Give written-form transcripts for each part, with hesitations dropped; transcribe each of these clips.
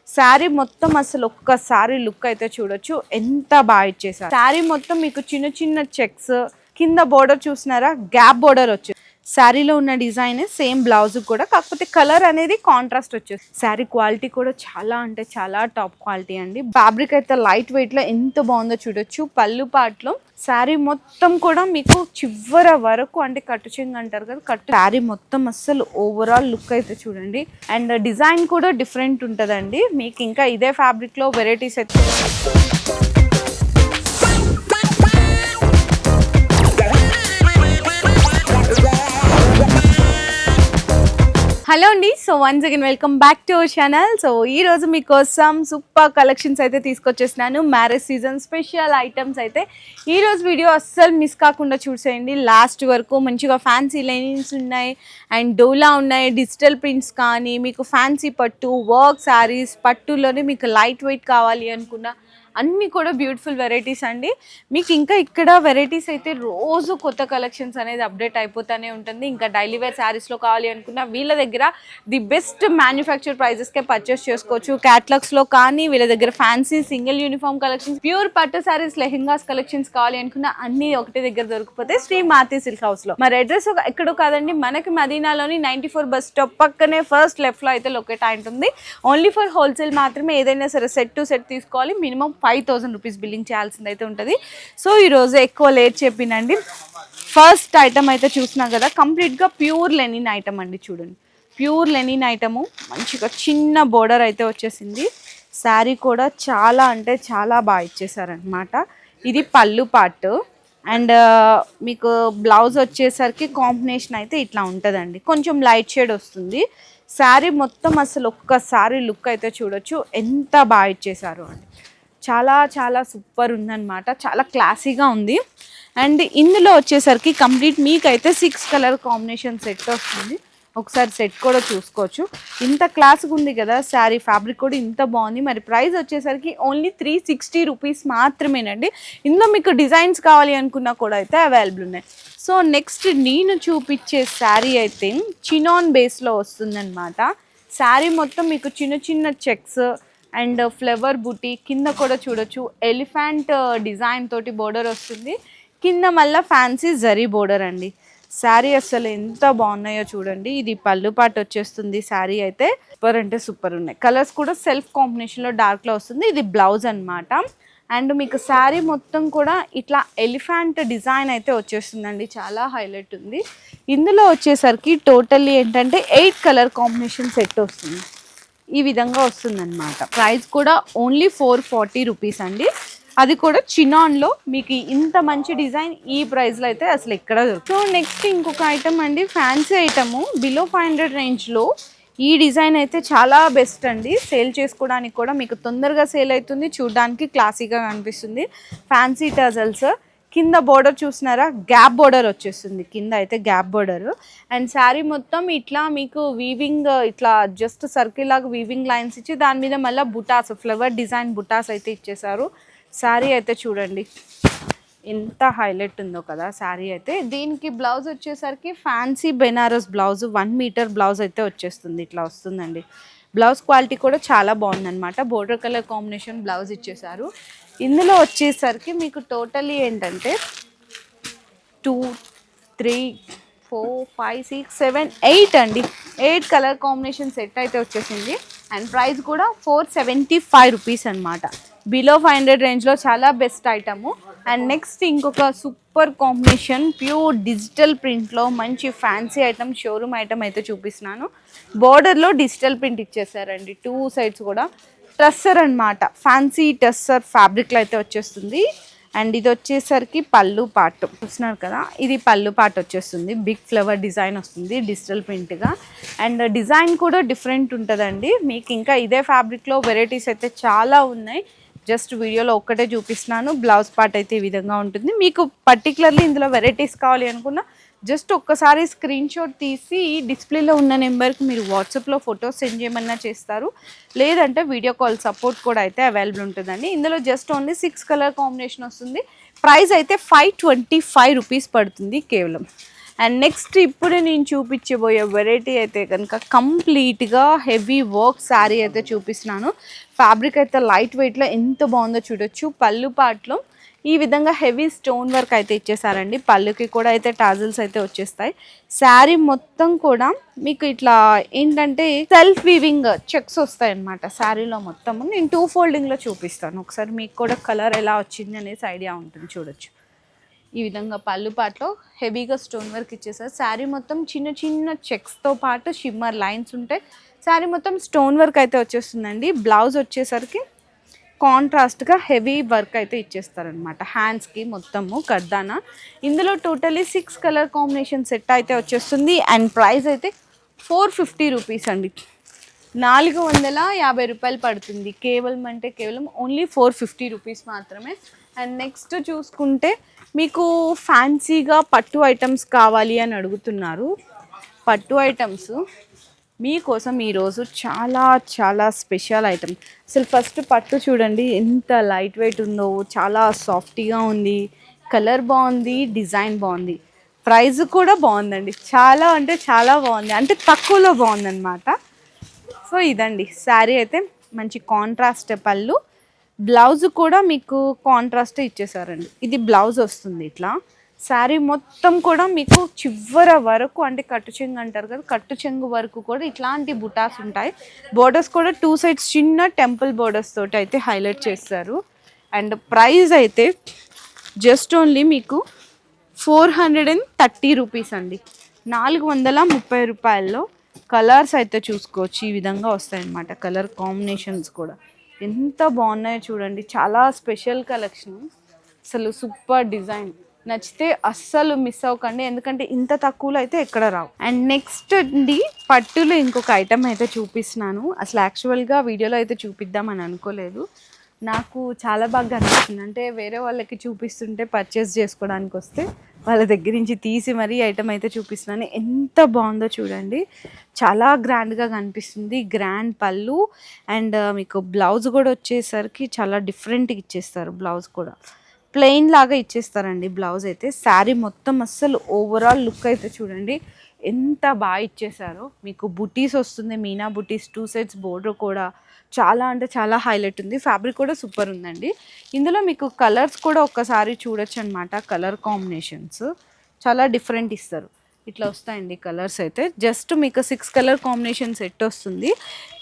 శారీ మొత్తం అసలు ఒక్కసారి లుక్ అయితే చూడొచ్చు, ఎంత బాగా ఇచ్చేసారు. శారీ మొత్తం మీకు చిన్న చిన్న చెక్స్, కింద బోర్డర్ చూసినారా, గ్యాప్ బోర్డర్ వచ్చేసి శారీలో ఉన్న డిజైన్ సేమ్ బ్లౌజ్ కూడా, కాకపోతే కలర్ అనేది కాంట్రాస్ట్ వచ్చేసి. శారీ క్వాలిటీ కూడా చాలా అంటే చాలా టాప్ క్వాలిటీ అండి. ఫ్యాబ్రిక్ అయితే లైట్ వెయిట్ లో ఎంత బాగుందో చూడొచ్చు. పళ్ళు పాటలో శారీ మొత్తం కూడా మీకు చివర వరకు అంటే కట్టు చెంగు అంటారు కదా, కట్టు శారీ మొత్తం అస్సలు ఓవరాల్ లుక్ అయితే చూడండి. అండ్ డిజైన్ కూడా డిఫరెంట్ ఉంటుందండి. మీకు ఇంకా ఇదే ఫ్యాబ్రిక్ లో వెరైటీస్ అయితే హలో అండి. So once again welcome back to our channel. So ఈ రోజు మీకోసం సూపర్ కలెక్షన్స్ అయితే తీసుకొచ్చేసినాను. మ్యారేజ్ సీజన్ స్పెషల్ ఐటమ్స్ అయితే ఈ రోజు వీడియో అస్సలు మిస్ కాకుండా చూసేయండి లాస్ట్ వరకు. మంచిగా ఫ్యాన్సీ లైనింగ్స్ ఉన్నాయి అండ్ డోలా ఉన్నాయి, డిజిటల్ ప్రింట్స్ కానీ, మీకు ఫ్యాన్సీ పట్టు వర్క్ శారీస్, పట్టులోనే మీకు లైట్ వెయిట్ కావాలి అనుకున్న అన్నీ కూడా బ్యూటిఫుల్ వెరైటీస్ అండి. మీకు ఇంకా ఇక్కడ వెరైటీస్ అయితే రోజు కొత్త కలెక్షన్స్ అనేది అప్డేట్ అయిపోతూనే ఉంటుంది. ఇంకా డైలీ వేర్ శారీస్లో కావాలి అనుకున్న వీళ్ళ దగ్గర ది బెస్ట్ మ్యానుఫ్యాక్చర్ ప్రైజెస్కే పర్చేస్ చేసుకోవచ్చు. క్యాటలాగ్స్లో కానీ వీళ్ళ దగ్గర fancy single uniform collections, pure పట్టు శారీస్, లెహెంగాస్ కలెక్షన్స్ కావాలి అనుకున్న అన్ని ఒకటి దగ్గర దొరికిపోతే శ్రీ మాతి సిల్క్ హౌస్లో. మరి అడ్రస్ ఎక్కడో కాదండి, మనకి మదీనాలోని 94 బస్ స్టాప్ పక్కనే ఫస్ట్ లెఫ్ట్లో అయితే లొకేట్ అయి ఉంటుంది. ఓన్లీ ఫర్ హోల్సేల్ మాత్రమే. ఏదైనా సరే సెట్ టు సెట్ తీసుకోవాలి. మినిమం 5000 రూపీస్ బిల్లింగ్ చేయాల్సింది అయితే ఉంటుంది. సో ఈరోజు ఎక్కువ లేట్ చెప్పినండి. ఫస్ట్ ఐటమ్ అయితే చూసినా కదా, కంప్లీట్గా ప్యూర్ లెనిన్ ఐటమ్ అండి. చూడండి, ప్యూర్ లెనిన్ ఐటము, మంచిగా చిన్న బోర్డర్ అయితే వచ్చేసింది. శారీ కూడా చాలా అంటే చాలా బాగా ఇచ్చేసారనమాట. ఇది పళ్ళు పార్ట్ అండ్ మీకు బ్లౌజ్ వచ్చేసరికి కాంబినేషన్ అయితే ఇట్లా ఉంటుందండి, కొంచెం లైట్ షేడ్ వస్తుంది. శారీ మొత్తం అసలు ఒక్కసారి లుక్ అయితే చూడొచ్చు, ఎంత బాగా ఇచ్చేసారు అండి. చాలా చాలా సూపర్ ఉందన్నమాట, చాలా క్లాసీగా ఉంది. అండ్ ఇందులో వచ్చేసరికి కంప్లీట్ మీకైతే 6 కలర్ కాంబినేషన్ సెట్ వస్తుంది. ఒకసారి సెట్ కూడా చూసుకోవచ్చు. ఇంత క్లాస్గా ఉంది కదా శారీ, ఫ్యాబ్రిక్ కూడా ఇంత బాగుంది. మరి ప్రైస్ వచ్చేసరికి ఓన్లీ 360 రూపీస్ మాత్రమేనండి. ఇందులో మీకు డిజైన్స్ కావాలి అనుకున్నా కూడా అయితే అవైలబుల్ ఉన్నాయి. సో నెక్స్ట్ నేను చూపించే శారీ అయితే చినాన్ బేస్లో వస్తుందన్నమాట. శారీ మొత్తం మీకు చిన్న చిన్న చెక్స్ అండ్ ఫ్లవర్ బుటీ, కింద కూడా చూడొచ్చు ఎలిఫెంట్ డిజైన్ తోటి బోర్డర్ వస్తుంది. కింద మళ్ళీ ఫ్యాన్సీ జరీ బోర్డర్ అండి. శారీ అసలు ఎంత బాగున్నాయో చూడండి. ఇది పళ్ళు పాటు వచ్చేస్తుంది. శారీ అయితే సూపర్ అంటే సూపర్ ఉన్నాయి. కలర్స్ కూడా సెల్ఫ్ కాంబినేషన్లో డార్క్లో వస్తుంది. ఇది బ్లౌజ్ అనమాట. అండ్ మీకు శారీ మొత్తం కూడా ఇట్లా ఎలిఫెంట్ డిజైన్ అయితే వచ్చేస్తుందండి, చాలా హైలైట్ ఉంది. ఇందులో వచ్చేసరికి టోటల్లీ ఏంటంటే 8 కలర్ కాంబినేషన్ సెట్ వస్తుంది. ఈ విధంగా వస్తుందన్నమాట. ప్రైస్ కూడా ఓన్లీ 440 రూపీస్ అండి. అది కూడా చినాన్లో మీకు ఇంత మంచి డిజైన్ ఈ ప్రైస్లో అయితే అసలు ఎక్కడ దొరుకుతుంది. సో నెక్స్ట్ ఇంకొక ఐటమ్ అండి, ఫ్యాన్సీ ఐటము బిలో 500 రేంజ్లో. ఈ డిజైన్ అయితే చాలా బెస్ట్ అండి. సేల్ చేసుకోవడానికి కూడా మీకు తొందరగా సేల్ అవుతుంది, చూడడానికి క్లాసీగా కనిపిస్తుంది. ఫ్యాన్సీ టజల్స్, కింద బోర్డర్ చూసినారా, గ్యాప్ బోర్డర్ వచ్చేస్తుంది. కింద అయితే గ్యాప్ బోర్డర్. అండ్ శారీ మొత్తం ఇట్లా మీకు వీవింగ్, ఇట్లా జస్ట్ సర్కిల్ లాగా వీవింగ్ లైన్స్ ఇచ్చి దాని మీద మళ్ళీ బుటాస్, ఫ్లవర్ డిజైన్ బుటాస్ అయితే ఇచ్చేసారు. శారీ అయితే చూడండి ఎంత హైలైట్ ఉందో కదా శారీ అయితే. దీనికి బ్లౌజ్ వచ్చేసరికి fancy Banaras blouse, 1 metre blouse అయితే వచ్చేస్తుంది. ఇట్లా వస్తుందండి. బ్లౌజ్ క్వాలిటీ కూడా చాలా బాగుందన్నమాట. బోర్డర్ కలర్ కాంబినేషన్ బ్లౌజ్ ఇచ్చేసారు. ఇందులో వచ్చేసరికి మీకు టోటలీ ఏంటంటే 2, 3, 4, 5, 6, 7, 8 అండి. 8 కలర్ కాంబినేషన్ సెట్ అయితే వచ్చేసింది. అండ్ ప్రైస్ కూడా 475 రూపీస్ అనమాట. బిలో 500 రేంజ్లో చాలా బెస్ట్ ఐటము. అండ్ నెక్స్ట్ ఇంకొక సూపర్ కాంబినేషన్ ప్యూర్ డిజిటల్ ప్రింట్లో మంచి ఫ్యాన్సీ ఐటమ్, షోరూమ్ ఐటమ్ అయితే చూపిస్తున్నాను. బోర్డర్లో డిజిటల్ ప్రింట్ ఇచ్చేసారండి, 2 సైడ్స్ కూడా. టస్సర్ అనమాట, ఫ్యాన్సీ టస్సర్ ఫ్యాబ్రిక్లో అయితే వచ్చేస్తుంది. అండ్ ఇది వచ్చేసరికి పళ్ళు పార్ట్ చూస్తున్నారు కదా, ఇది పళ్ళు పార్ట్ వచ్చేస్తుంది. బిగ్ ఫ్లవర్ డిజైన్ వస్తుంది డిజిటల్ ప్రింట్గా. అండ్ డిజైన్ కూడా డిఫరెంట్ ఉంటుందండి. మీకు ఇంకా ఇదే ఫ్యాబ్రిక్లో వెరైటీస్ అయితే చాలా ఉన్నాయి. జస్ట్ వీడియోలో ఒక్కటే చూపిస్తున్నాను. బ్లౌజ్ పార్ట్ అయితే ఈ విధంగా ఉంటుంది. మీకు పర్టికులర్లీ ఇందులో వెరైటీస్ కావాలి అనుకున్న జస్ట్ ఒక్కసారి స్క్రీన్ షాట్ తీసి డిస్ప్లేలో ఉన్న నెంబర్కి మీరు వాట్సాప్లో ఫొటోస్ సెండ్ చేయమన్నా చేస్తారు, లేదంటే వీడియో కాల్ సపోర్ట్ కూడా అయితే అవైలబుల్ ఉంటుందండి. ఇందులో జస్ట్ ఓన్లీ 6 కలర్ కాంబినేషన్ వస్తుంది. ప్రైస్ అయితే 525 రూపీస్ పడుతుంది కేవలం. అండ్ నెక్స్ట్ ఇప్పుడు నేను చూపించబోయే వెరైటీ అయితే కనుక కంప్లీట్గా హెవీ వర్క్ శారీ అయితే చూపిస్తున్నాను. ఫ్యాబ్రిక్ అయితే లైట్ వెయిట్లో ఎంత బాగుందో చూడొచ్చు. పళ్ళు పాటలో ఈ విధంగా హెవీ స్టోన్ వర్క్ అయితే ఇచ్చేసారండి. పళ్ళుకి కూడా అయితే టాజిల్స్ అయితే వచ్చేస్తాయి. శారీ మొత్తం కూడా మీకు ఇట్లా ఏంటంటే సెల్ఫ్ వీవింగ్ చెక్స్ వస్తాయి అన్నమాట శారీలో మొత్తము. నేను 2 ఫోల్డింగ్లో చూపిస్తాను, ఒకసారి మీకు కూడా కలర్ ఎలా వచ్చింది అనేసి ఐడియా ఉంటుంది. చూడొచ్చు ఈ విధంగా పళ్ళు పాటలో హెవీగా స్టోన్ వర్క్ ఇచ్చేసారు. శారీ మొత్తం చిన్న చిన్న చెక్స్తో పాటు షిమ్మర్ లైన్స్ ఉంటాయి. శారీ మొత్తం స్టోన్ వర్క్ అయితే వచ్చేస్తుందండి. బ్లౌజ్ వచ్చేసరికి కాంట్రాస్ట్గా హెవీ వర్క్ అయితే ఇచ్చేస్తారనమాట హ్యాండ్స్కి మొత్తము కర్దానా. ఇందులో టోటలీ 6 కలర్ కాంబినేషన్ సెట్ అయితే వచ్చేస్తుంది. అండ్ ప్రైస్ అయితే 450 రూపీస్ అండి. 450 రూపాయలు పడుతుంది. కేవలం అంటే కేవలం ఓన్లీ 450 రూపీస్ మాత్రమే. అండ్ నెక్స్ట్ చూసుకుంటే మీకు ఫ్యాన్సీగా పట్టు ఐటమ్స్ కావాలి అని అడుగుతున్నారు. పట్టు ఐటమ్స్ మీకోసం ఈరోజు చాలా చాలా స్పెషల్ ఐటమ్. అసలు ఫస్ట్ పట్టు చూడండి ఎంత లైట్ వెయిట్ ఉందో, చాలా సాఫ్ట్గా ఉంది, కలర్ బాగుంది, డిజైన్ బాగుంది, ప్రైస్ కూడా బాగుందండి. చాలా అంటే చాలా బాగుంది, అంటే తక్కువలో బాగుందన్నమాట. సో ఇదండి శారీ అయితే మంచి కాంట్రాస్ట్ పళ్ళు, బ్లౌజ్ కూడా మీకు కాంట్రాస్ట్ ఇచ్చేసారండి. ఇది బ్లౌజ్ వస్తుంది ఇట్లా. శారీ మొత్తం కూడా మీకు చివర వరకు అంటే కట్టు చెంగు అంటారు కదా, కట్టు చెంగు వరకు కూడా ఇట్లాంటి బుటాస్ ఉంటాయి. బోర్డర్స్ కూడా 2 సైడ్స్ చిన్న టెంపుల్ బోర్డర్స్ తోటి అయితే హైలైట్ చేస్తారు. అండ్ ప్రైస్ అయితే జస్ట్ ఓన్లీ మీకు 430 రూపీస్ అండి. 430 రూపాయల్లో కలర్స్ అయితే చూసుకోవచ్చు. ఈ విధంగా వస్తాయన్నమాట కలర్ కాంబినేషన్స్ కూడా ఎంత బాగున్నాయో చూడండి. చాలా స్పెషల్ కలెక్షన్, అసలు సూపర్ డిజైన్. నచ్చితే అస్సలు మిస్ అవ్వకండి, ఎందుకంటే ఇంత తక్కువలో అయితే ఎక్కడ రావు. అండ్ నెక్స్ట్ అండి పట్టులో ఇంకొక ఐటమ్ అయితే చూపిస్తున్నాను. అసలు యాక్చువల్గా వీడియోలో అయితే చూపిద్దామని అనుకోలేదు, నాకు చాలా బాగా అనిపిస్తుంది. అంటే వేరే వాళ్ళకి చూపిస్తుంటే పర్చేస్ చేసుకోవడానికి వస్తే వాళ్ళ దగ్గర నుంచి తీసి మరీ ఐటమ్ అయితే చూపిస్తున్నాను. ఎంత బాగుందో చూడండి, చాలా గ్రాండ్గా కనిపిస్తుంది. గ్రాండ్ పళ్ళు అండ్ మీకు బ్లౌజ్ కూడా వచ్చేసరికి చాలా డిఫరెంట్గా ఇచ్చేస్తారు. బ్లౌజ్ కూడా ప్లెయిన్ లాగా ఇచ్చేస్తారండి బ్లౌజ్ అయితే. శారీ మొత్తం అస్సలు ఓవరాల్ లుక్ అయితే చూడండి ఎంత బాగా ఇచ్చేసారో. మీకు బుటీస్ వస్తుంది, మీనా బుటీస్, 2 సైడ్స్ బోర్డర్ కూడా చాలా అంటే చాలా హైలైట్ ఉంది. ఫ్యాబ్రిక్ కూడా సూపర్ ఉందండి. ఇందులో మీకు కలర్స్ కూడా ఒక్కసారి చూడొచ్చు అనమాట. కలర్ కాంబినేషన్స్ చాలా డిఫరెంట్ ఇస్తారు. ఇట్లా వస్తాయండి కలర్స్ అయితే. జస్ట్ మీకు 6 కలర్ కాంబినేషన్ సెట్ వస్తుంది.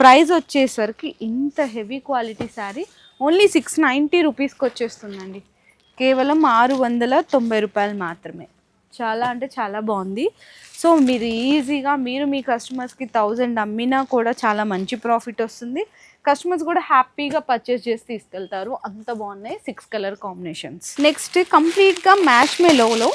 ప్రైస్ వచ్చేసరికి ఇంత హెవీ క్వాలిటీ శారీ ఓన్లీ 690 రూపీస్కి వచ్చేస్తుందండి. కేవలం 690 రూపాయలు మాత్రమే. చాలా అంటే చాలా బాగుంది. సో మీరు ఈజీగా మీరు మీ కస్టమర్స్కి 1000 అమ్మినా కూడా చాలా మంచి ప్రాఫిట్ వస్తుంది. కస్టమర్స్ కూడా హ్యాపీగా పర్చేస్ చేసి తీసుకెళ్తారు, అంత బాగున్నాయి 6 కలర్ కాంబినేషన్స్. నెక్స్ట్ కంప్లీట్గా మ్యాష్ మెలోలో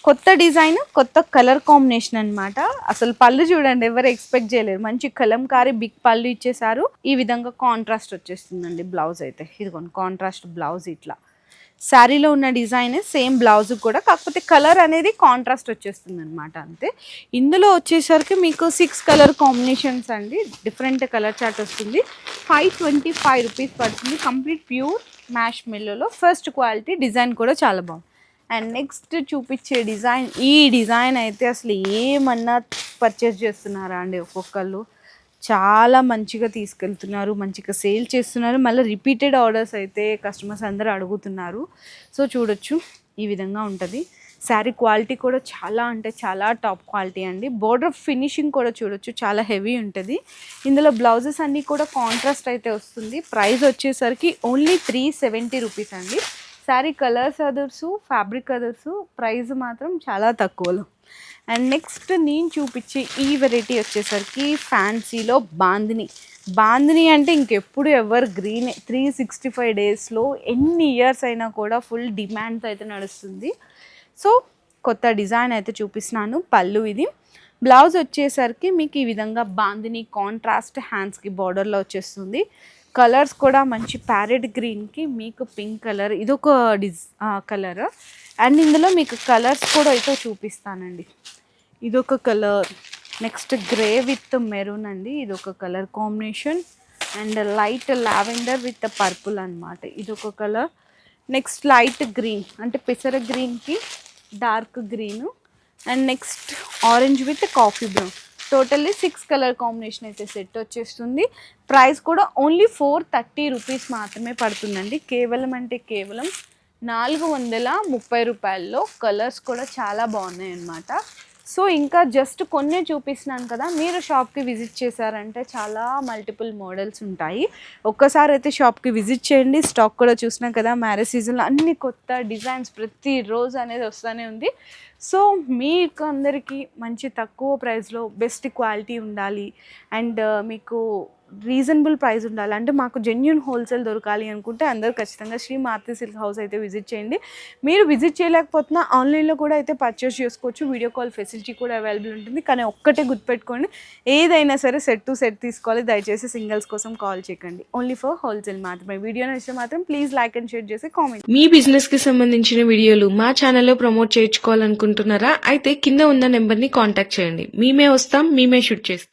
కొత్త డిజైన్, కొత్త కలర్ కాంబినేషన్ అనమాట. అసలు పళ్ళు చూడండి, ఎవరు ఎక్స్పెక్ట్ చేయలేరు. మంచి కలంకారీ బిగ్ పళ్ళు ఇచ్చేసారు. ఈ విధంగా కాంట్రాస్ట్ వచ్చేస్తుందండి బ్లౌజ్ అయితే. ఇదిగోండి కాంట్రాస్ట్ బ్లౌజ్. ఇట్లా శారీలో ఉన్న డిజైన్ సేమ్ బ్లౌజ్ కూడా, కాకపోతే కలర్ అనేది కాంట్రాస్ట్ వచ్చేస్తుంది అనమాట అంతే. ఇందులో వచ్చేసరికి మీకు 6 కలర్ కాంబినేషన్స్ అండి. డిఫరెంట్ కలర్ చార్ట్ వస్తుంది. 525 రూపీస్ పడుతుంది. కంప్లీట్ ప్యూర్ మ్యాష్ మెల్లోలో ఫస్ట్ క్వాలిటీ. డిజైన్ కూడా చాలా బాగుంది. అండ్ నెక్స్ట్ చూపించే డిజైన్, ఈ డిజైన్ అయితే అసలు ఏమన్నా పర్చేస్ చేస్తున్నారా అండి ఒక్కొక్కళ్ళు. చాలా మంచిగా తీసుకెళ్తున్నారు, మంచిగా సేల్ చేస్తున్నారు. మళ్ళీ రిపీటెడ్ ఆర్డర్స్ అయితే కస్టమర్స్ అందరూ అడుగుతున్నారు. సో చూడొచ్చు ఈ విధంగా ఉంటుంది. శారీ క్వాలిటీ కూడా చాలా అంటే చాలా టాప్ క్వాలిటీ అండి. బోర్డర్ ఫినిషింగ్ కూడా చూడొచ్చు, చాలా హెవీ ఉంటుంది. ఇందులో బ్లౌజెస్ అన్నీ కూడా కాంట్రాస్ట్ అయితే వస్తుంది. ప్రైస్ వచ్చేసరికి ఓన్లీ 370 రూపీస్ అండి. Sari colours others, fabric others, price మాత్రం చాలా తక్కువలో. అండ్ నెక్స్ట్ నేను చూపించే ఈ వెరైటీ వచ్చేసరికి ఫ్యాన్సీలో బాందిని అంటే ఇంకెప్పుడు ఎవర్ గ్రీన్. 365 డేస్లో ఎన్ని ఇయర్స్ అయినా కూడా ఫుల్ డిమాండ్తో అయితే నడుస్తుంది. సో కొత్త డిజైన్ అయితే చూపిస్తున్నాను. పళ్ళు ఇది. బ్లౌజ్ వచ్చేసరికి మీకు ఈ విధంగా బాందిని కాంట్రాస్ట్ హ్యాండ్స్కి బార్డర్లో వచ్చేస్తుంది. కలర్స్ కూడా మంచి ప్యారెట్ గ్రీన్కి మీకు పింక్ కలర్, ఇదొక కలర్. అండ్ ఇందులో మీకు కలర్స్ కూడా అయితే చూపిస్తానండి. ఇదొక colour, next grey with maroon అండి, ఇదొక colour combination. And light lavender with purple అనమాట, ఇదొక కలర్. నెక్స్ట్ లైట్ గ్రీన్ అంటే పెసర గ్రీన్కి dark green, and next orange with coffee brown. Totally 6 colour combination అయితే సెట్ వచ్చేస్తుంది. ప్రైస్ కూడా ఓన్లీ 430 రూపీస్ మాత్రమే పడుతుందండి. కేవలం అంటే కేవలం 430 రూపాయల్లో. కలర్స్ కూడా చాలా బాగున్నాయి అన్నమాట. సో ఇంకా జస్ట్ కొన్నే చూపిస్తున్నాను కదా, మీరు షాప్కి విజిట్ చేశారంటే చాలా మల్టిపుల్ మోడల్స్ ఉంటాయి. ఒక్కసారి అయితే షాప్కి విజిట్ చేయండి. స్టాక్ కూడా చూసినాం కదా, మ్యారేజ్ సీజన్లో అన్ని కొత్త డిజైన్స్ ప్రతిరోజు అనేది వస్తూనే ఉంది. సో మీకు అందరికీ మంచి తక్కువ ప్రైస్లో బెస్ట్ క్వాలిటీ ఉండాలి అండ్ మీకు రీజనబుల్ ప్రైస్ ఉండాలి అంటే మాకు జెన్యూన్ హోల్సేల్ దొరకాలి అనుకుంటే అందరూ ఖచ్చితంగా శ్రీ మారుతి సిల్క్ హౌస్ అయితే విజిట్ చేయండి. మీరు విజిట్ చేయలేకపోతున్నా ఆన్లైన్లో కూడా అయితే పర్చేస్ చేసుకోవచ్చు. వీడియో కాల్ ఫెసిలిటీ కూడా అవైలబుల్ ఉంటుంది. కానీ ఒక్కటే గుర్తుపెట్టుకోండి, ఏదైనా సరే సెట్ టు సెట్ తీసుకోవాలి. దయచేసి సింగిల్స్ కోసం కాల్ చేయకండి. ఓన్లీ ఫర్ హోల్సేల్ మాత్రమే. వీడియో నచ్చితే మాత్రం ప్లీజ్ లైక్ అండ్ షేర్ చేసి కామెంట్. మీ బిజినెస్ కి సంబంధించిన వీడియోలు మా ఛానల్లో ప్రమోట్ చేయించుకోవాలనుకుంటున్నారా? అయితే కింద ఉన్న నెంబర్ ని కాంటాక్ట్ చేయండి. మేమే వస్తాం, మేమే షూట్ చేస్తాం.